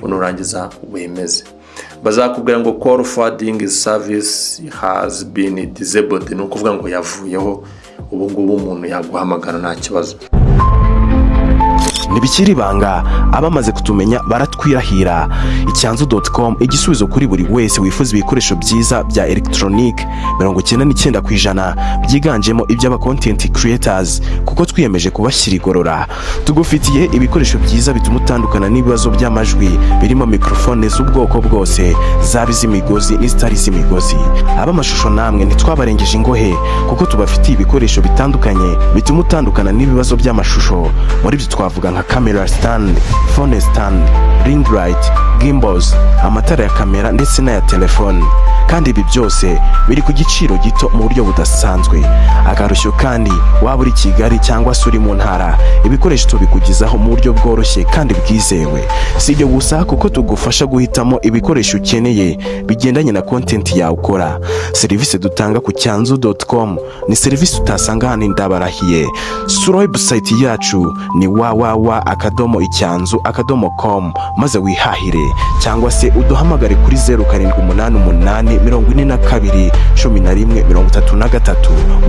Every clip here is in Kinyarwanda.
nurangiza wemeze. Bazakubwira ngo call forwarding service has been disabled, ni ukuvuga ngo yavuyeho, ubu ngubu umuntu yaguhamagara nta kibazo. Ntibikiri ibanga, abamaze kutumenya baratwirahira. Icyanzu.com, igisubizo kuri buri wese wifuza ibikoresho byiza bya electronic 99% byiganjemo iby'aba content creators, kuko twiyemeje kubashyira igorora. Tugufitiye ibikoresho byiza bituma utandukana n'ibibazo by'amajwi, birimo microphone z'ubwoko bwose, zaba iz'imigozi n'izitari iz'imigozi. Ab'amashusho namwe ntitwabarengeje ingohe, kuko tubafitiye ibikoresho bitandukanye bituma utandukana n'ibibazo by'amashusho. Muri byo twavuga nka camera stand, phone stand, ring light, gimbals, amatara ya kamera ndetse n'aya telefone. Kandi ibi byose biri ku giciro gito mu buryo budasanzwe. Akarusho kandi waba uri Kigali cyangwa se uri mu ntara, ibikoresho tubikugezaho mu buryo bworoshye kandi bwizewe. Si ibyo gusa, kuko tugufasha guhitamo ibikoresho ukeneye bigendanye na content yawe ukora. Serivisi dutanga ku Cyanzu.com ni serivisi utasanga hano ndabarahiye. Sura website yacu ni www.icyanzu.com maze wihahire, cyangwa se uduhamagare kuri 0788 42 11 33.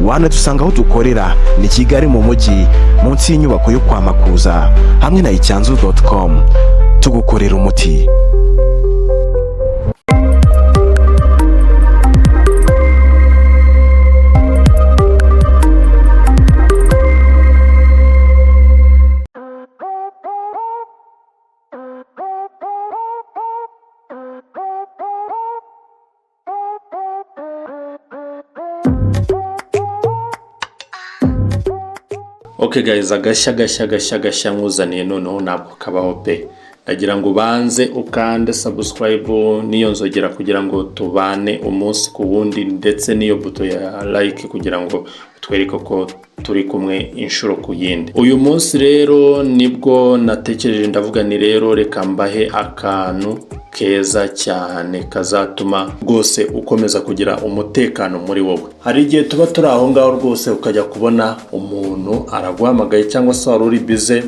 Wanadusanga aho dukorera ni Kigali mu mujyi, munsi y'inyubako yo kwa Makuza. Hamwe na Icyanzu.com tugukorera umuti. Okay guys, agashya nkuzaniye noneho ntabwo kabaho pe. Ndagira ngo banze ukande subscribe niyo nzogera kugira ngo tubane umunsi ku wundi, ndetse niyo buto ya like kugira ngo twereke ko turi kumwe inshuro ku yindi. Uyu munsi rero nibwo natekereje, ndavuga ni rero reka mbahe akantu keza cyane kazatuma rwose ukomeza kugira umutekano muri wowe. Hari igihe tuba turi aho ngaho rwose ukajya kubona umuntu araguhamagaye, cyangwa se wari uri busy,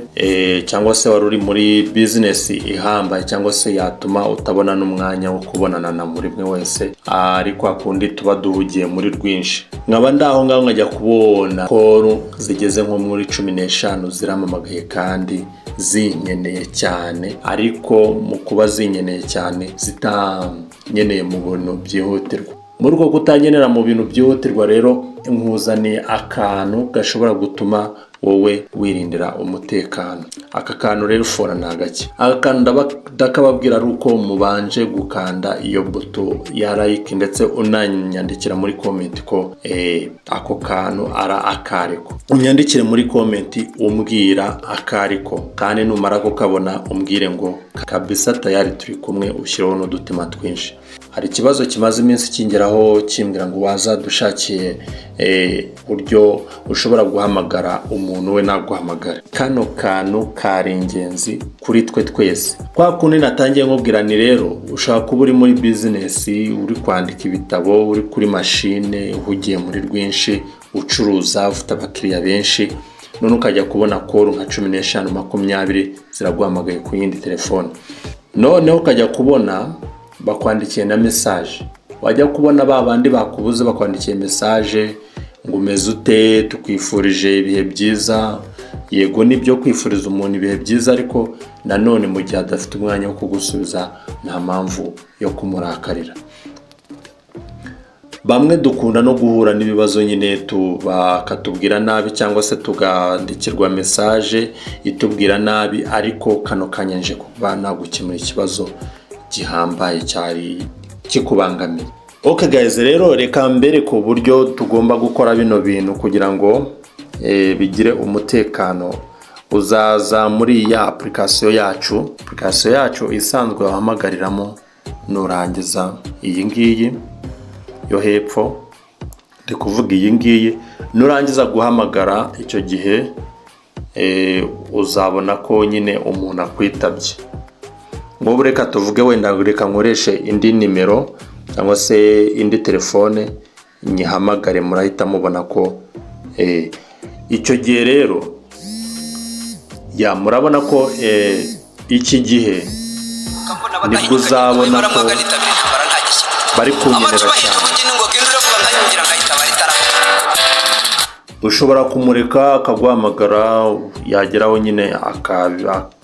cyangwa se wari uri muri business ihambaye, cyangwa se yatuma utabona n'umwanya wo kubonana na muri mwe wese, ariko akundi tuba duhugiye muri rwinshi. Nkaba ndaho ngaho nkajya kubona call zigeze nko muri 15 ziramamagaye kandi zinyeneye cyane, ariko mu kuba zinyeneye cyane zitanyeneye mu bintu byihutirwa. Muri uko kutanyenera mu bintu byihutirwa rero, nkuzaniye akantu gashobora gutuma wowe wirindira umutekano. Aka kantu rero fora nagake. Aka kantu ndakababwira ari uko mubanje gukanda iyo buto ya like, ndetse unanyandikira muri comment ko ako kantu ara akariko. Unyandikire muri comment umbwira akariko, kandi numara kukabona umbwire ngo kabisa tayari turi kumwe, ushireho n'udutima twinshi. Hari ikibazo kimaze iminsi kingeraho kimbwira ngo waza dushakiye buryo ushobora guhamagara umuntu we naguhamagara. Kano kantu kari ingenzi kuri twe twese. Kwa kundi natangiye nkubwira ni rero, ushaka kuba uri muri business, uri kwandika ibitabo, uri kuri machine, uhugiye muri rwinshi, ucuruza, ufite abakiriya benshi, none ukajya kubona call nka 15 20 ziraguhamagaye ku yindi telefone. None ukajya kubona bakwandikiye na message, wajya kubona babandi bakubuze bakwandikiye message ngo umeze ute, tukwifurije ibihe byiza. Yego nibyo kwifuriza umuntu ibihe byiza, ariko nanone mu gihe adafite umwanya wo kugusubiza nta mpamvu yo kumurakarira. Bamwe dukunda no guhura n'ibibazo nyine bakatubwira nabi, cyangwa se tugandikirwa message itubwira nabi, ariko kano kanyenje kuba nagukemura ikibazo gihambaye cyari kikubangamiye. Okay guys, rero reka mbere ku buryo tugomba gukora bino bintu kugira ngo bigire umutekano. Uzaza muri ya application yacu isanzwe wahamagariramo, nurangiza iyi ngiyi yo hepfo, ndi kuvuga iyi ngiyi, nurangiza guhamagara icyo gihe uzabona ko nyine umuntu akwitabye. Ngo reka tuvuge wenda reka nkoreshe indi nimero cyangwa se indi telefone nyihamagare, murahita mubona ko icyo gihe rero murabona ko iki gihe nibwo uzabona ko bari kunyerera cyane. Ushobora kumureka akaguhamagara, yageraho nyine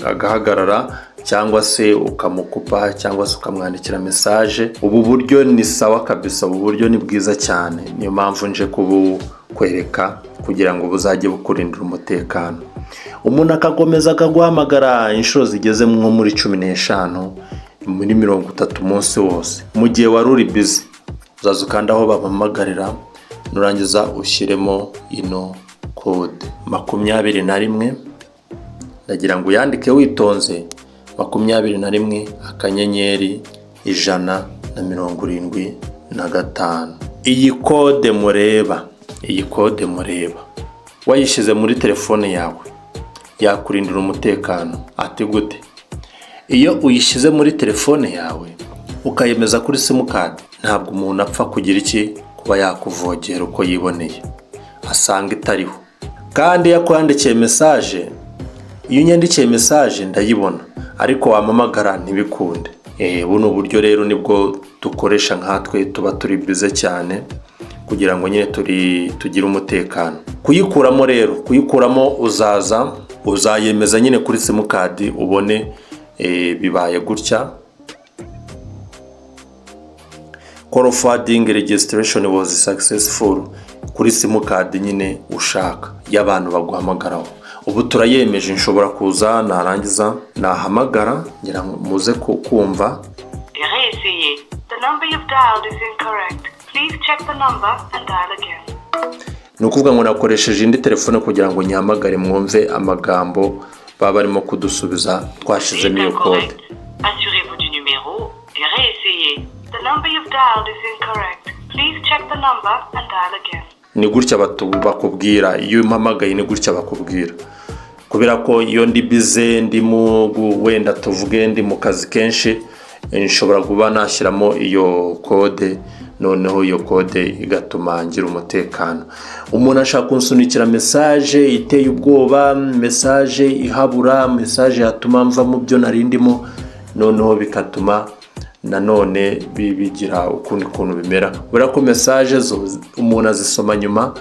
agahagarara, cyangwa se ukamukupa, cyangwa se ukamwandikira message. Ubu buryo ni sawa kabisa, ubu buryo ni bwiza cyane, niyo mpamvu nje kubukwereka kugira ngo buzajye bukurindira umutekano. Umuntu akakomeza akaguhamagara inshuro zigeze nko muri 15 muri 30 umunsi wose. Mu gihe wari uri busy uzaza ukandaho babamagarira, nurangiza ushyiremo ino code 21, ndagira ngo yandike witonze, 21 akanyenyeri 175. Iyi code mureba wayishyize muri telefone yawe yakurindira umutekano. Ati gute? Iyo uyishyize muri telefone yawe ukayemeza kuri simukadi, ntabwo umuntu apfa kugira iki kuba yakuvogera uko yiboneye, asanga itariho. Kandi yakwandikiye message, iyo unyandikiye message ndayibona, ariko wamamagara ntibikunde. Buno buryo rero nibwo dukoresha nkatwe tuba turi bize cyane, kugira ngo nyine tugire umutekano. Kuyikuramo uzayemeza nyine kuri simukadi, ubone bibaye gutya. Call forwarding registration was successful kuri simukadi nyine ushaka y'abantu baguhamagaraho. Ubu turayemeje, nshobora kuza narangiza nahamagara ngira muze kumva. Réessayez. The number you've dialed is incorrect. Please check the number and dial again. Nukuvuga ngo nakoresheje indi telefone kugira ngo nyihamagare mwumve amagambo baba barimo kudusubiza twashizemo iyo code. Assurez-vous du numéro et réessayez. The number you've dialed is incorrect. Please check the number and dial again. Ni gutya bakubwira, iyo umpamagaye ni gutya bakubwira. Kubera ko iyo ndi bize, ndimo wenda tuvuge ndi mu kazi kenshi, nshobora kuba nashyiramo iyo code, noneho iyo code igatuma ngira umutekano. Umuntu ashaka kunsunikira message iteye ubwoba, message ihabura, message yatuma mva mu byo narindimo, noneho bikatuma nanone bigira ukundi kuntu bimera. Kubera ko message zo umuntu azisoma nyuma,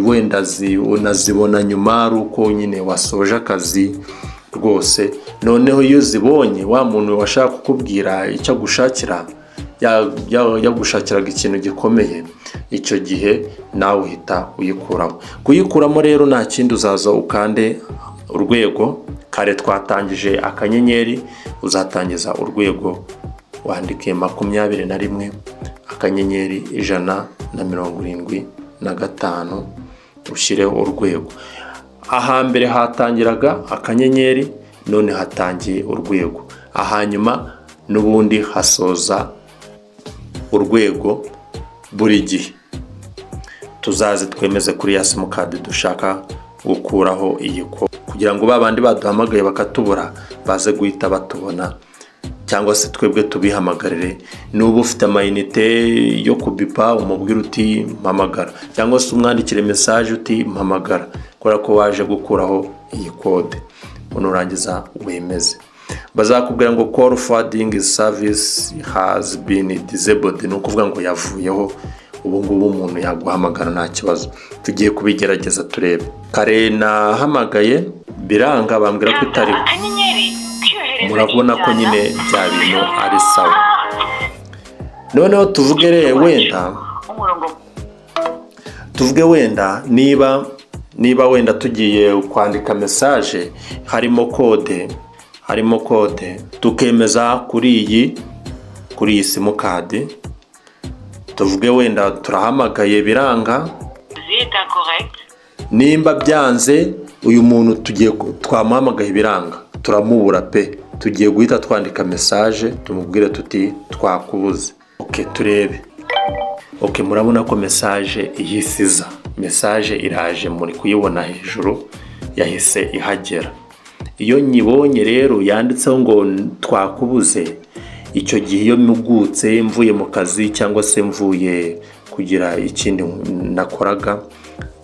wenda unazibona nyuma ari uko nyine wasoje akazi rwose. Noneho iyo zibonye wa muntu washaka kukubwira icyo gushakira, yagushakiraga ikintu gikomeye, icyo gihe nawe uhita kuyikuramo rero nta kindi, uzaza ukande urwego. Kare twatangije akanyenyeri, uzatangiza urwego wandike 21 akanyenyeri 175, ushireho urwego. Ahambere hatangiraga akanyenyeri, none hatangiye urwego. Ahanyuma n'ubundi hasoza urwego buri gihe. Tuzaze twemeze kuri ya simukadi dushaka gukuraho iyi code, kugira ngo babandi baduhamagaye bakatubura baze guhita batubona, cyangwa se twebwe tubihamagarire. Nubu ufite amayinite yo kubipa, umubwira uti mpamagara, cyangwa se umwandikire message uti mpamagara, kubera ko waje gukuraho iyi code. Unurangiza wemeze, bazakubwira ngo call forwarding service has been disabled, no kuvuga ngo yavuyeho. Ubu ngubu umuntu yaguhamagara nta kibazo. Tugiye kubigerageza turebe. Kare nahamagaye biranga, bambwira ko itari. Murabona ko nyine bya bintu ari sawa. Noneho tuvuge wenda niba wenda tugiye kwandika message harimo code, tukemeza kuri iyi simukadi. Tuvuge wenda turahamagaye biranga, nimba byanze uyu muntu twamuhamagaye biranga, turamubura pe, tugiye guhita twandika message tumubwire tuti twakubuze. Turebe. Murabona ko message ihisiza, message iraje, muri kuyibona hejuru, yahise ihagera. Iyo nyibonye rero yanditseho ngo twakubuze, icyo gihe iyo mugutse mvuye mu kazi, cyangwa se mvuye kugira ikindi nakoraga,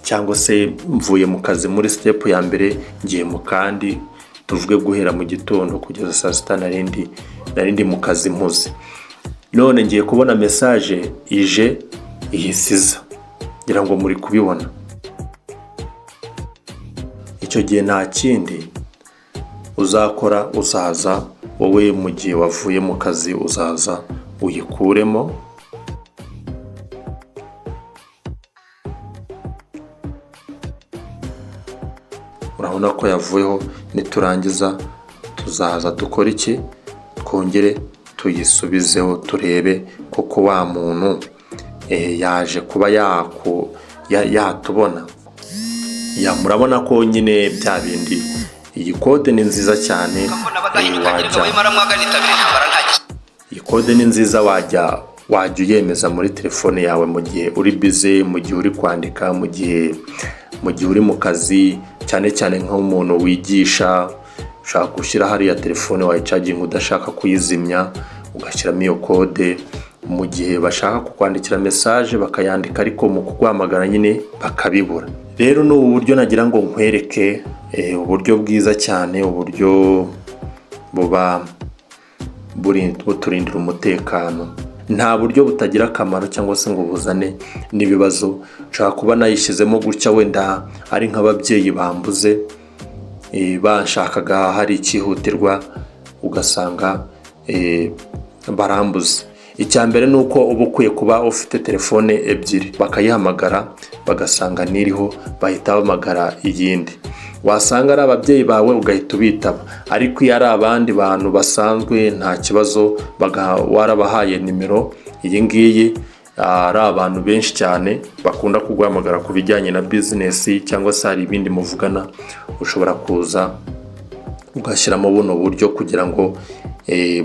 cyangwa se mvuye mu kazi muri step ya mbere ngiye mu kandi, tuvuge guhera mu gitondo kugeza saa sita narindi mu kazi mpuze. None ngiye kubona message ije ihisiza, ngira ngo muri kubibona. Icyo gihe nta kindi uzakora, uzaza wowe mu gihe wavuye mu kazi uzaza uyikuremo, urabona ko yavuyeho. Niturangiza tuzaza dukora iki, twongere tuyisubizeho turebe koko wa muntu yaje kuba yatubona. Murabona ko nyine bya bindi. Iyi kode ni nziza cyane, iyi kode ni nziza, wajya uyemeza muri telefone yawe mu gihe uri busy, mu gihe uri kwandika, mu gihe uri mu kazi, cyane cyane nk'umuntu wigisha. Ushaka gushyira hariya telefone wayicaginga udashaka kuyizimya, ugashyiramo iyo kode. Mu gihe bashaka kukwandikira message bakayandika, ariko mu kuguhamagara nyine bakabibura. Rero ni ubu buryo nagira ngo nkwereke, uburyo bwiza cyane, uburyo buba buturindira umutekano. Nta buryo butagira akamaro cyangwa se ngo buzane n'ibibazo. Nshaka kuba nayishyizemo gutya, wenda ari nk'ababyeyi bambuze, bashakaga hari ikihutirwa, ugasanga barambuze. Icya mbere ni uko uba ukwiye kuba ufite telefone ebyiri, bakayihamagara bagasanga niriho, bahita bahamagara iyindi. Wasanga ari ababyeyi bawe ugahita ubitaba, ariko iyo ari abandi bantu basanzwe nta kibazo, warabahaye nimero iyi ngiyi. Ari abantu benshi cyane bakunda kuguhamagara ku bijyanye na business cyangwa se hari ibindi muvugana, ushobora kuza ugashyiramo buno buryo kugira ngo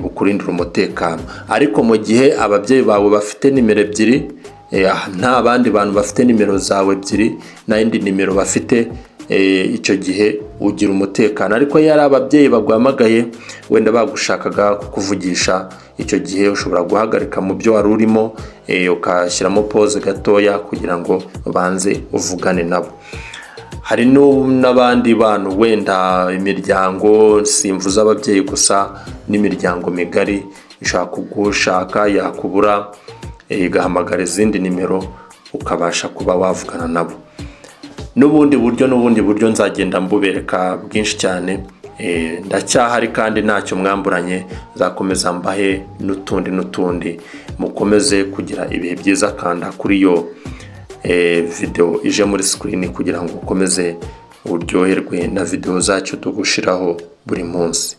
bukurindire umutekano. Ariko mu gihe ababyeyi bawe bafite nimero ebyiri, nta bandi bantu bafite nimero zawe ebyiri n'indi nimero bafite, icyo gihe ugira umutekano. Ariko iyo ari ababyeyi baguhamagaye wenda bagushakaga kukuvugisha, icyo gihe ushobora guhagarika mu byo wari urimo, ukashyiramo pause gatoya kugira ngo banze uvugane nabo. Hari n'abandi bantu wenda imiryango, simvuze ababyeyi gusa, n'imiryango migari ishaka kugushaka yakubura, igahamagara izindi nimero ukabasha kuba wavugana nabo. N'ubundi buryo nzagenda mbubereka bwinshi cyane. Ndacyahari kandi ntacyo mwamburanye, nzakomeza mbahe n'utundi. Mukomeze kugira ibihe byiza, kanda kuri yo video ije muri screen kugira ngo ukomeze uryoherwe na video zacu tugushiraho buri munsi.